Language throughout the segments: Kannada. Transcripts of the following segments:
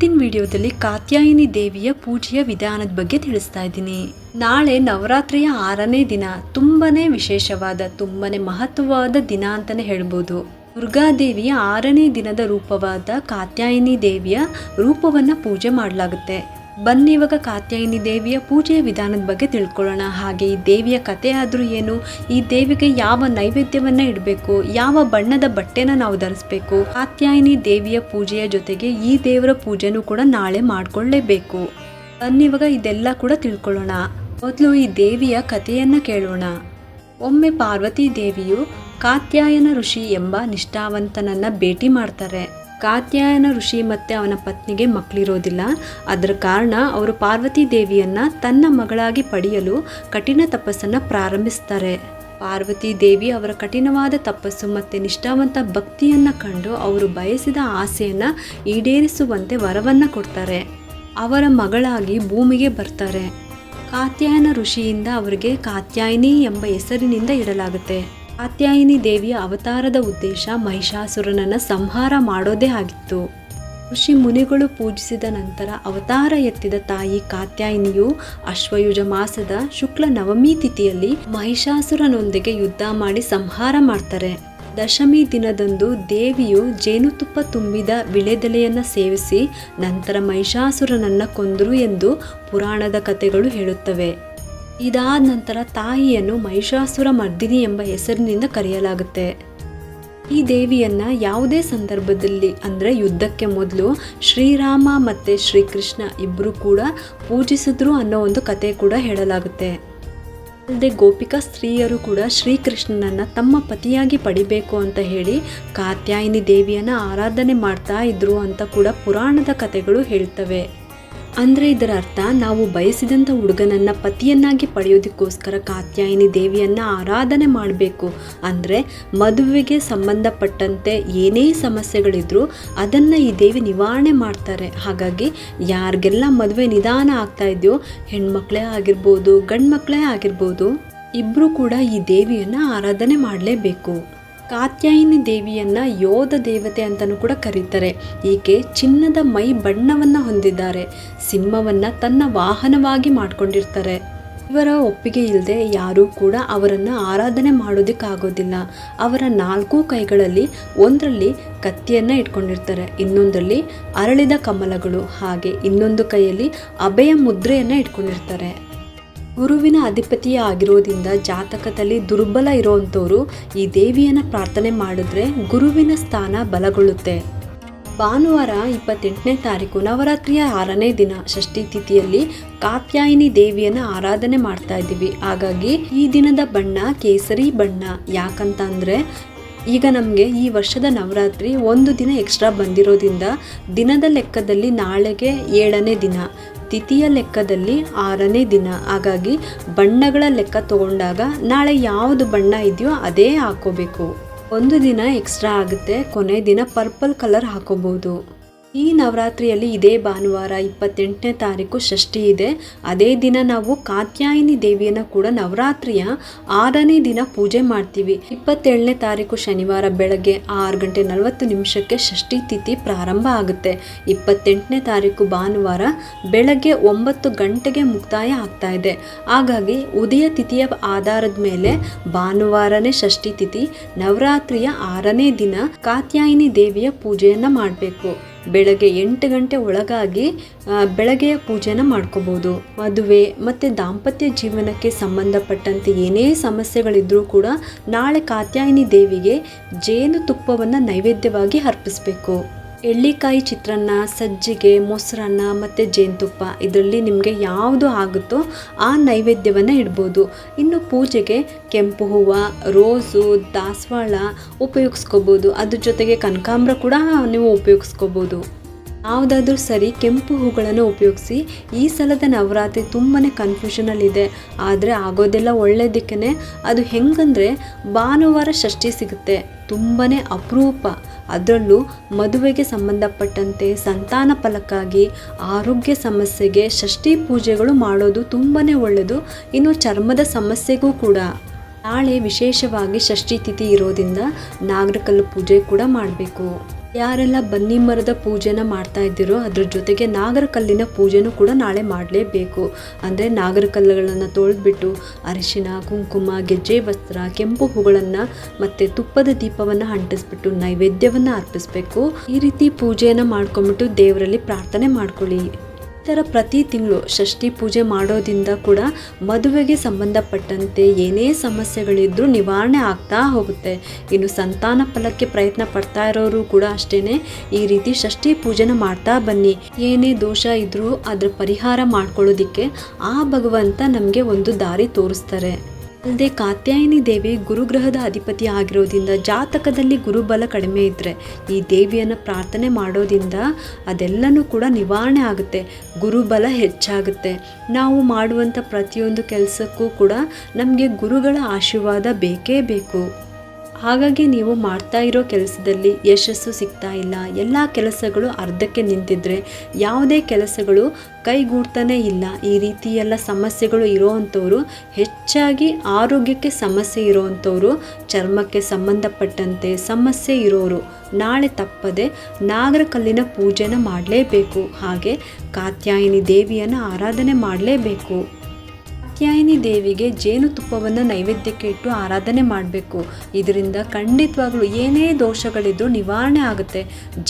ಇವತ್ತಿನ ವಿಡಿಯೋದಲ್ಲಿ ಕಾತ್ಯಾಯಿನಿ ದೇವಿಯ ಪೂಜೆಯ ವಿಧಾನದ ಬಗ್ಗೆ ತಿಳಿಸ್ತಾ ಇದ್ದೀನಿ. ನಾಳೆ ನವರಾತ್ರಿಯ 6ನೇ ದಿನ. ತುಂಬಾನೇ ವಿಶೇಷವಾದ, ತುಂಬಾನೇ ಮಹತ್ವವಾದ ದಿನ ಅಂತಾನೆ ಹೇಳ್ಬೋದು. ದುರ್ಗಾದೇವಿಯ 6ನೇ ದಿನದ ರೂಪವಾದ ಕಾತ್ಯಾಯಿನಿ ದೇವಿಯ ರೂಪವನ್ನ ಪೂಜೆ ಮಾಡಲಾಗುತ್ತೆ. ಬನ್ನಿ ಇವಾಗ ಕಾತ್ಯಾಯಿನಿ ದೇವಿಯ ಪೂಜೆಯ ವಿಧಾನದ ಬಗ್ಗೆ ತಿಳ್ಕೊಳ್ಳೋಣ. ಹಾಗೆ ಈ ದೇವಿಯ ಕಥೆ ಆದರೂ ಏನು, ಈ ದೇವಿಗೆ ಯಾವ ನೈವೇದ್ಯವನ್ನ ಇಡಬೇಕು, ಯಾವ ಬಣ್ಣದ ಬಟ್ಟೆನ ನಾವು ಧರಿಸಬೇಕು, ಕಾತ್ಯಾಯಿನಿ ದೇವಿಯ ಪೂಜೆಯ ಜೊತೆಗೆ ಈ ದೇವರ ಪೂಜೆನೂ ಕೂಡ ನಾಳೆ ಮಾಡ್ಕೊಳ್ಳೇಬೇಕು. ಬನ್ನಿ ಇವಾಗ ಇದೆಲ್ಲ ಕೂಡ ತಿಳ್ಕೊಳ್ಳೋಣ. ಮೊದಲು ಈ ದೇವಿಯ ಕಥೆಯನ್ನ ಕೇಳೋಣ. ಒಮ್ಮೆ ಪಾರ್ವತಿ ದೇವಿಯು ಕಾತ್ಯಾಯನ ಋಷಿ ಎಂಬ ನಿಷ್ಠಾವಂತನನ್ನ ಭೇಟಿ ಮಾಡ್ತಾರೆ. ಕಾತ್ಯಾಯನ ಋಷಿ ಮತ್ತೆ ಅವನ ಪತ್ನಿಗೆ ಮಕ್ಕಳಿರೋದಿಲ್ಲ. ಅದರ ಕಾರಣ ಅವರು ಪಾರ್ವತಿ ದೇವಿಯನ್ನ ತನ್ನ ಮಗಳಾಗಿ ಪಡೆಯಲು ಕಠಿಣ ತಪಸ್ಸನ್ನ ಪ್ರಾರಂಭಿಸ್ತಾರೆ. ಪಾರ್ವತಿ ದೇವಿ ಅವರ ಕಠಿಣವಾದ ತಪಸ್ಸು ಮತ್ತೆ ನಿಷ್ಠಾವಂತ ಭಕ್ತಿಯನ್ನ ಕಂಡು ಅವರು ಬಯಸಿದ ಆಸೆಯನ್ನ ಈಡೇರಿಸುವಂತೆ ವರವನ್ನ ಕೊಡ್ತಾರೆ. ಅವರ ಮಗಳಾಗಿ ಭೂಮಿಗೆ ಬರ್ತಾರೆ. ಕಾತ್ಯಾಯನ ಋಷಿಯಿಂದ ಅವರಿಗೆ ಕಾತ್ಯಾಯಿನಿ ಎಂಬ ಹೆಸರಿನಿಂದ ಇಡಲಾಗುತ್ತೆ. ಕಾತ್ಯಾಯಿನಿ ದೇವಿಯ ಅವತಾರದ ಉದ್ದೇಶ ಮಹಿಷಾಸುರನನ್ನ ಸಂಹಾರ ಮಾಡೋದೇ ಆಗಿತ್ತು. ಋಷಿ ಮುನಿಗಳು ಪೂಜಿಸಿದ ನಂತರ ಅವತಾರ ಎತ್ತಿದ ತಾಯಿ ಕಾತ್ಯಾಯಿನಿಯು ಅಶ್ವಯುಜ ಮಾಸದ ಶುಕ್ಲ ನವಮಿ ತಿಥಿಯಲ್ಲಿ ಮಹಿಷಾಸುರನೊಂದಿಗೆ ಯುದ್ಧ ಮಾಡಿ ಸಂಹಾರ ಮಾಡ್ತಾರೆ. ದಶಮಿ ದಿನದಂದು ದೇವಿಯು ಜೇನುತುಪ್ಪ ತುಂಬಿದ ವಿಳೆದೆಲೆಯನ್ನ ಸೇವಿಸಿ ನಂತರ ಮಹಿಷಾಸುರನನ್ನ ಕೊಂದರು ಎಂದು ಪುರಾಣದ ಕಥೆಗಳು ಹೇಳುತ್ತವೆ. ಇದಾದ ನಂತರ ತಾಯಿಯನ್ನು ಮಹಿಷಾಸುರ ಮರ್ದಿನಿ ಎಂಬ ಹೆಸರಿನಿಂದ ಕರೆಯಲಾಗುತ್ತೆ. ಈ ದೇವಿಯನ್ನ ಯಾವುದೇ ಸಂದರ್ಭದಲ್ಲಿ ಅಂದರೆ ಯುದ್ಧಕ್ಕೆ ಮೊದಲು ಶ್ರೀರಾಮ ಮತ್ತು ಶ್ರೀಕೃಷ್ಣ ಇಬ್ಬರು ಕೂಡ ಪೂಜಿಸಿದ್ರು ಅನ್ನೋ ಒಂದು ಕತೆ ಕೂಡ ಹೇಳಲಾಗುತ್ತೆ. ಅಲ್ಲದೆ ಗೋಪಿಕಾ ಸ್ತ್ರೀಯರು ಕೂಡ ಶ್ರೀಕೃಷ್ಣನನ್ನ ತಮ್ಮ ಪತಿಯಾಗಿ ಪಡಿಬೇಕು ಅಂತ ಹೇಳಿ ಕಾತ್ಯಾಯಿನಿ ದೇವಿಯನ್ನ ಆರಾಧನೆ ಮಾಡ್ತಾ ಇದ್ರು ಅಂತ ಕೂಡ ಪುರಾಣದ ಕಥೆಗಳು ಹೇಳ್ತವೆ. ಅಂದರೆ ಇದರ ಅರ್ಥ ನಾವು ಬಯಸಿದಂಥ ಹುಡುಗನನ್ನ ಪತಿಯನ್ನಾಗಿ ಪಡೆಯೋದಕ್ಕೋಸ್ಕರ ಕಾತ್ಯಾಯಿನಿ ದೇವಿಯನ್ನ ಆರಾಧನೆ ಮಾಡಬೇಕು. ಅಂದರೆ ಮದುವೆಗೆ ಸಂಬಂಧಪಟ್ಟಂತೆ ಏನೇ ಸಮಸ್ಯೆಗಳಿದ್ರೂ ಅದನ್ನು ಈ ದೇವಿ ನಿವಾರಣೆ ಮಾಡ್ತಾರೆ. ಹಾಗಾಗಿ ಯಾರಿಗೆಲ್ಲ ಮದುವೆ ನಿಧಾನ ಆಗ್ತಾ ಇದೆಯೋ, ಹೆಣ್ಮಕ್ಳೇ ಆಗಿರ್ಬೋದು ಗಂಡು ಮಕ್ಕಳೇ ಆಗಿರ್ಬೋದು, ಇಬ್ಬರು ಕೂಡ ಈ ದೇವಿಯನ್ನು ಆರಾಧನೆ ಮಾಡಲೇಬೇಕು. ಕಾತ್ಯಾಯಿನಿ ದೇವಿಯನ್ನ ಯೋಧ ದೇವತೆ ಅಂತಲೂ ಕೂಡ ಕರೀತಾರೆ. ಈಕೆ ಚಿನ್ನದ ಮೈ ಬಣ್ಣವನ್ನು ಹೊಂದಿದ್ದಾರೆ. ಸಿಂಹವನ್ನ ತನ್ನ ವಾಹನವಾಗಿ ಮಾಡ್ಕೊಂಡಿರ್ತಾರೆ. ಇವರ ಒಪ್ಪಿಗೆ ಇಲ್ಲದೆ ಯಾರೂ ಕೂಡ ಅವರನ್ನು ಆರಾಧನೆ ಮಾಡೋದಕ್ಕಾಗೋದಿಲ್ಲ. ಅವರ 4 ಕೈಗಳಲ್ಲಿ ಒಂದರಲ್ಲಿ ಕತ್ತಿಯನ್ನು ಇಟ್ಕೊಂಡಿರ್ತಾರೆ, ಇನ್ನೊಂದರಲ್ಲಿ ಅರಳಿದ ಕಮಲಗಳು, ಹಾಗೆ ಇನ್ನೊಂದು ಕೈಯಲ್ಲಿ ಅಭಯ ಮುದ್ರೆಯನ್ನು ಇಟ್ಕೊಂಡಿರ್ತಾರೆ. ಗುರುವಿನ ಅಧಿಪತಿಯ ಆಗಿರೋದ್ರಿಂದ ಜಾತಕದಲ್ಲಿ ದುರ್ಬಲ ಇರೋವಂಥವ್ರು ಈ ದೇವಿಯನ್ನು ಪ್ರಾರ್ಥನೆ ಮಾಡಿದ್ರೆ ಗುರುವಿನ ಸ್ಥಾನ ಬಲಗೊಳ್ಳುತ್ತೆ. ಭಾನುವಾರ 28ನೇ ತಾರೀಕು ನವರಾತ್ರಿಯ 6ನೇ ದಿನ ಷಷ್ಠಿ ತಿಥಿಯಲ್ಲಿ ಕಾತ್ಯಾಯಿನಿ ದೇವಿಯನ್ನು ಆರಾಧನೆ ಮಾಡ್ತಾ ಇದ್ದೀವಿ. ಹಾಗಾಗಿ ಈ ದಿನದ ಬಣ್ಣ ಕೇಸರಿ ಬಣ್ಣ. ಯಾಕಂತ ಅಂದರೆ ಈಗ ನಮಗೆ ಈ ವರ್ಷದ ನವರಾತ್ರಿ ಒಂದು ದಿನ ಎಕ್ಸ್ಟ್ರಾ ಬಂದಿರೋದ್ರಿಂದ ದಿನದ ಲೆಕ್ಕದಲ್ಲಿ ನಾಳೆಗೆ 7ನೇ ದಿನ, ತಿಥಿಯ ಲೆಕ್ಕದಲ್ಲಿ 6ನೇ ದಿನ. ಹಾಗಾಗಿ ಬಣ್ಣಗಳ ಲೆಕ್ಕ ತಗೊಂಡಾಗ ನಾಳೆ ಯಾವುದು ಬಣ್ಣ ಇದೆಯೋ ಅದೇ ಹಾಕೋಬೇಕು. ಒಂದು ದಿನ ಎಕ್ಸ್ಟ್ರಾ ಆಗುತ್ತೆ, ಕೊನೆ ದಿನ ಪರ್ಪಲ್ ಕಲರ್ ಹಾಕೋಬಹುದು. ಈ ನವರಾತ್ರಿಯಲ್ಲಿ ಇದೇ ಭಾನುವಾರ 28ನೇ ತಾರೀಕು ಷಷ್ಠಿ ಇದೆ. ಅದೇ ದಿನ ನಾವು ಕಾತ್ಯಾಯಿನಿ ದೇವಿಯನ್ನು ಕೂಡ ನವರಾತ್ರಿಯ 6ನೇ ದಿನ ಪೂಜೆ ಮಾಡ್ತೀವಿ. 27ನೇ ತಾರೀಕು ಶನಿವಾರ ಬೆಳಗ್ಗೆ 6:40 ಷಷ್ಠಿ ತಿಥಿ ಪ್ರಾರಂಭ ಆಗುತ್ತೆ. 28ನೇ ತಾರೀಕು ಭಾನುವಾರ ಬೆಳಗ್ಗೆ 9 ಗಂಟೆಗೆ ಮುಕ್ತಾಯ ಆಗ್ತಾ ಇದೆ. ಹಾಗಾಗಿ ಉದಯ ತಿಥಿಯ ಆಧಾರದ ಮೇಲೆ ಭಾನುವಾರನೇ ಷಷ್ಠಿ ತಿಥಿ, ನವರಾತ್ರಿಯ 6ನೇ ದಿನ ಕಾತ್ಯಾಯಿನಿ ದೇವಿಯ ಪೂಜೆಯನ್ನು ಮಾಡಬೇಕು. ಬೆಳಗ್ಗೆ 8 ಗಂಟೆ ಒಳಗಾಗಿ ಬೆಳಗ್ಗೆಯ ಪೂಜೆನ ಮಾಡ್ಕೋಬಹುದು. ಮದುವೆ ಮತ್ತು ದಾಂಪತ್ಯ ಜೀವನಕ್ಕೆ ಸಂಬಂಧಪಟ್ಟಂತೆ ಏನೇ ಸಮಸ್ಯೆಗಳಿದ್ರೂ ಕೂಡ ನಾಳೆ ಕಾತ್ಯಾಯಿನಿ ದೇವಿಗೆ ಜೇನುತುಪ್ಪವನ್ನು ನೈವೇದ್ಯವಾಗಿ ಅರ್ಪಿಸಬೇಕು. ಎಳ್ಳಿಕಾಯಿ ಚಿತ್ರಾನ್ನ, ಸಜ್ಜಿಗೆ, ಮೊಸರನ್ನ ಮತ್ತು ಜೇನುತುಪ್ಪ ಇದರಲ್ಲಿ ನಿಮಗೆ ಯಾವುದು ಆಗುತ್ತೋ ಆ ನೈವೇದ್ಯವನ್ನು ಇಡ್ಬೋದು. ಇನ್ನು ಪೂಜೆಗೆ ಕೆಂಪು ಹೂವು, ರೋಸು, ದಾಸವಾಳ ಉಪಯೋಗಿಸ್ಕೋಬೋದು. ಅದ್ರ ಜೊತೆಗೆ ಕನಕಾಂಬರ ಕೂಡ ನೀವು ಉಪಯೋಗಿಸ್ಕೋಬೋದು. ಯಾವುದಾದ್ರೂ ಸರಿ, ಕೆಂಪು ಹೂಗಳನ್ನು ಉಪಯೋಗಿಸಿ. ಈ ಸಲದ ನವರಾತ್ರಿ ತುಂಬಾ ಕನ್ಫ್ಯೂಷನಲ್ಲಿದೆ, ಆದರೆ ಆಗೋದೆಲ್ಲ ಒಳ್ಳೆಯದಕ್ಕೇ. ಅದು ಹೆಂಗಂದರೆ ಭಾನುವಾರ ಷಷ್ಠಿ ಸಿಗುತ್ತೆ, ತುಂಬಾ ಅಪರೂಪ. ಅದರಲ್ಲೂ ಮದುವೆಗೆ ಸಂಬಂಧಪಟ್ಟಂತೆ ಸಂತಾನ ಫಲಕ್ಕಾಗಿ, ಆರೋಗ್ಯ ಸಮಸ್ಯೆಗೆ ಷಷ್ಠಿ ಪೂಜೆಗಳು ಮಾಡೋದು ತುಂಬಾ ಒಳ್ಳೆಯದು. ಇನ್ನು ಚರ್ಮದ ಸಮಸ್ಯೆಗೂ ಕೂಡ ನಾಳೆ ವಿಶೇಷವಾಗಿ ಷಷ್ಠಿ ತಿಥಿ ಇರೋದ್ರಿಂದ ನಾಗರಕಲ್ಲು ಪೂಜೆ ಕೂಡ ಮಾಡಬೇಕು. ಯಾರೆಲ್ಲ ಬನ್ನಿ ಮರದ ಪೂಜೆನ ಮಾಡ್ತಾ ಇದ್ದೀರೋ ಅದ್ರ ಜೊತೆಗೆ ನಾಗರಕಲ್ಲಿನ ಪೂಜೆನೂ ಕೂಡ ನಾಳೆ ಮಾಡಲೇಬೇಕು. ಅಂದರೆ ನಾಗರಕಲ್ಲುಗಳನ್ನು ತೊಳೆದ್ಬಿಟ್ಟು ಅರಿಶಿನ, ಕುಂಕುಮ, ಗೆಜ್ಜೆ ವಸ್ತ್ರ, ಕೆಂಪು ಹೂಗಳನ್ನು ಮತ್ತು ತುಪ್ಪದ ದೀಪವನ್ನು ಅಂಟಿಸ್ಬಿಟ್ಟು ನೈವೇದ್ಯವನ್ನು ಅರ್ಪಿಸಬೇಕು. ಈ ರೀತಿ ಪೂಜೆಯನ್ನು ಮಾಡ್ಕೊಂಬಿಟ್ಟು ದೇವರಲ್ಲಿ ಪ್ರಾರ್ಥನೆ ಮಾಡ್ಕೊಳ್ಳಿ. ಈ ಥರ ಪ್ರತಿ ತಿಂಗಳು ಷಷ್ಠಿ ಪೂಜೆ ಮಾಡೋದ್ರಿಂದ ಕೂಡ ಮದುವೆಗೆ ಸಂಬಂಧಪಟ್ಟಂತೆ ಏನೇ ಸಮಸ್ಯೆಗಳಿದ್ರೂ ನಿವಾರಣೆ ಆಗ್ತಾ ಹೋಗುತ್ತೆ. ಇನ್ನು ಸಂತಾನ ಫಲಕ್ಕೆ ಪ್ರಯತ್ನ ಪಡ್ತಾ ಇರೋರು ಕೂಡ ಅಷ್ಟೇ ಈ ರೀತಿ ಷಷ್ಠಿ ಪೂಜೆನ ಮಾಡ್ತಾ ಬನ್ನಿ. ಏನೇ ದೋಷ ಇದ್ರೂ ಅದ್ರ ಪರಿಹಾರ ಮಾಡ್ಕೊಳ್ಳೋದಿಕ್ಕೆ ಆ ಭಗವಂತ ನಮಗೆ ಒಂದು ದಾರಿ ತೋರಿಸ್ತಾರೆ. ಅಲ್ಲದೆ ಕಾತ್ಯಾಯಿನಿ ದೇವಿ ಗುರುಗ್ರಹದ ಅಧಿಪತಿ ಆಗಿರೋದ್ರಿಂದ ಜಾತಕದಲ್ಲಿ ಗುರುಬಲ ಕಡಿಮೆ ಇದ್ದರೆ ಈ ದೇವಿಯನ್ನು ಪ್ರಾರ್ಥನೆ ಮಾಡೋದ್ರಿಂದ ಅದೆಲ್ಲನೂ ಕೂಡ ನಿವಾರಣೆ ಆಗುತ್ತೆ, ಗುರುಬಲ ಹೆಚ್ಚಾಗುತ್ತೆ. ನಾವು ಮಾಡುವಂಥ ಪ್ರತಿಯೊಂದು ಕೆಲಸಕ್ಕೂ ಕೂಡ ನಮಗೆ ಗುರುಗಳ ಆಶೀರ್ವಾದ ಬೇಕೇ ಬೇಕು. ಹಾಗಾಗಿ ನೀವು ಮಾಡ್ತಾ ಇರೋ ಕೆಲಸದಲ್ಲಿ ಯಶಸ್ಸು ಸಿಗ್ತಾ ಇಲ್ಲ, ಎಲ್ಲ ಕೆಲಸಗಳು ಅರ್ಧಕ್ಕೆ ನಿಂತಿದ್ರೆ, ಯಾವುದೇ ಕೆಲಸಗಳು ಕೈಗೂಡ್ತಾನೆ ಇಲ್ಲ, ಈ ರೀತಿ ಎಲ್ಲ ಸಮಸ್ಯೆಗಳು ಇರೋವಂಥವ್ರು, ಹೆಚ್ಚಾಗಿ ಆರೋಗ್ಯಕ್ಕೆ ಸಮಸ್ಯೆ ಇರೋವಂಥವ್ರು, ಚರ್ಮಕ್ಕೆ ಸಂಬಂಧಪಟ್ಟಂತೆ ಸಮಸ್ಯೆ ಇರೋರು ನಾಳೆ ತಪ್ಪದೆ ನಾಗರಕಲ್ಲಿನ ಪೂಜೆನ ಮಾಡಲೇಬೇಕು. ಹಾಗೆ ಕಾತ್ಯಾಯಿನಿ ದೇವಿಯನ್ನು ಆರಾಧನೆ ಮಾಡಲೇಬೇಕು. ಕಾತ್ಯಾಯಿನಿ ದೇವಿಗೆ ಜೇನುತುಪ್ಪವನ್ನು ನೈವೇದ್ಯಕ್ಕೆ ಇಟ್ಟು ಆರಾಧನೆ ಮಾಡಬೇಕು. ಇದರಿಂದ ಖಂಡಿತವಾಗ್ಲೂ ಏನೇ ದೋಷಗಳಿದ್ರೂ ನಿವಾರಣೆ ಆಗುತ್ತೆ.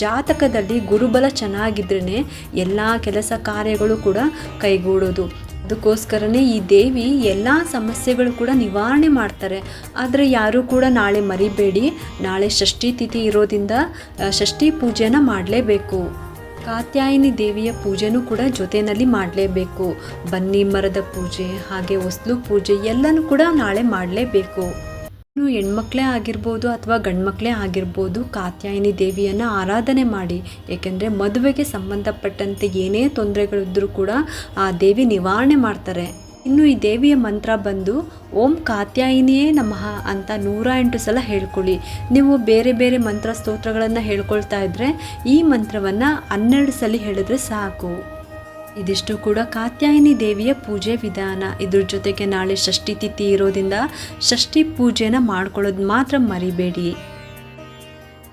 ಜಾತಕದಲ್ಲಿ ಗುರುಬಲ ಚೆನ್ನಾಗಿದ್ರೇ ಎಲ್ಲ ಕೆಲಸ ಕಾರ್ಯಗಳು ಕೂಡ ಕೈಗೂಡೋದು. ಅದಕ್ಕೋಸ್ಕರನೇ ಈ ದೇವಿ ಎಲ್ಲ ಸಮಸ್ಯೆಗಳು ಕೂಡ ನಿವಾರಣೆ ಮಾಡ್ತಾರೆ. ಆದರೆ ಯಾರೂ ಕೂಡ ನಾಳೆ ಮರಿಬೇಡಿ, ನಾಳೆ ಷಷ್ಠಿ ತಿಥಿ ಇರೋದ್ರಿಂದ ಷಷ್ಠಿ ಪೂಜೆನ ಮಾಡಲೇಬೇಕು. ಕಾತ್ಯಾಯಿನಿ ದೇವಿಯ ಪೂಜೆನೂ ಕೂಡ ಜೊತೆಯಲ್ಲಿ ಮಾಡಲೇಬೇಕು. ಬನ್ನಿ ಮರದ ಪೂಜೆ ಹಾಗೆ ಹೊಸ್ಲು ಪೂಜೆ ಎಲ್ಲನೂ ಕೂಡ ನಾಳೆ ಮಾಡಲೇಬೇಕು. ಇನ್ನು ಹೆಣ್ಮಕ್ಳೇ ಆಗಿರ್ಬೋದು ಅಥವಾ ಗಂಡ್ಮಕ್ಳೇ ಆಗಿರ್ಬೋದು ಕಾತ್ಯಾಯಿನಿ ದೇವಿಯನ್ನು ಆರಾಧನೆ ಮಾಡಿ. ಏಕೆಂದರೆ ಮದುವೆಗೆ ಸಂಬಂಧಪಟ್ಟಂತೆ ಏನೇ ತೊಂದರೆಗಳಿದ್ರೂ ಕೂಡ ಆ ದೇವಿ ನಿವಾರಣೆ ಮಾಡ್ತಾರೆ. ಇನ್ನು ಈ ದೇವಿಯ ಮಂತ್ರ ಬಂದು ಓಂ ಕಾತ್ಯಾಯಿನಿಯೇ ನಮಃ ಅಂತ 108 ಸಲ ಹೇಳ್ಕೊಳ್ಳಿ. ನೀವು ಬೇರೆ ಬೇರೆ ಮಂತ್ರ ಸ್ತೋತ್ರಗಳನ್ನು ಹೇಳ್ಕೊಳ್ತಾ ಇದ್ದರೆ ಈ ಮಂತ್ರವನ್ನು 12 ಸಲ ಹೇಳಿದ್ರೆ ಸಾಕು. ಇದಿಷ್ಟು ಕೂಡ ಕಾತ್ಯಾಯಿನಿ ದೇವಿಯ ಪೂಜೆ ವಿಧಾನ. ಇದ್ರ ಜೊತೆಗೆ ನಾಳೆ ಷಷ್ಠಿ ತಿಥಿ ಇರೋದ್ರಿಂದ ಷಷ್ಠಿ ಪೂಜೆನ ಮಾಡ್ಕೊಳ್ಳೋದು ಮಾತ್ರ ಮರಿಬೇಡಿ.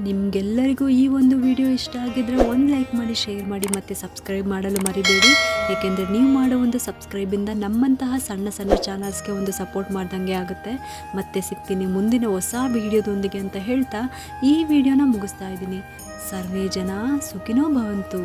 ನಿಮಗೆಲ್ಲರಿಗೂ ಈ ಒಂದು ವಿಡಿಯೋ ಇಷ್ಟ ಆಗಿದ್ರೆ ಒಂದು ಲೈಕ್ ಮಾಡಿ, ಶೇರ್ ಮಾಡಿ ಮತ್ತು ಸಬ್ಸ್ಕ್ರೈಬ್ ಮಾಡಲು ಮರಿಬೇಡಿ. ಏಕೆಂದರೆ ನೀವು ಮಾಡೋ ಒಂದು ಸಬ್ಸ್ಕ್ರೈಬಿಂದ ನಮ್ಮಂತಹ ಸಣ್ಣ ಸಣ್ಣ ಚಾನಲ್ಸ್ಗೆ ಒಂದು ಸಪೋರ್ಟ್ ಮಾಡ್ದಂಗೆ ಆಗುತ್ತೆ. ಮತ್ತೆ ಸಿಗ್ತೀನಿ ಮುಂದಿನ ಹೊಸ ವಿಡಿಯೋದೊಂದಿಗೆ ಅಂತ ಹೇಳ್ತಾ ಈ ವಿಡಿಯೋನ ಮುಗಿಸ್ತಾ ಇದ್ದೀನಿ. ಸರ್ವೇ ಜನ ಸುಖಿನೋ ಭವಂತು.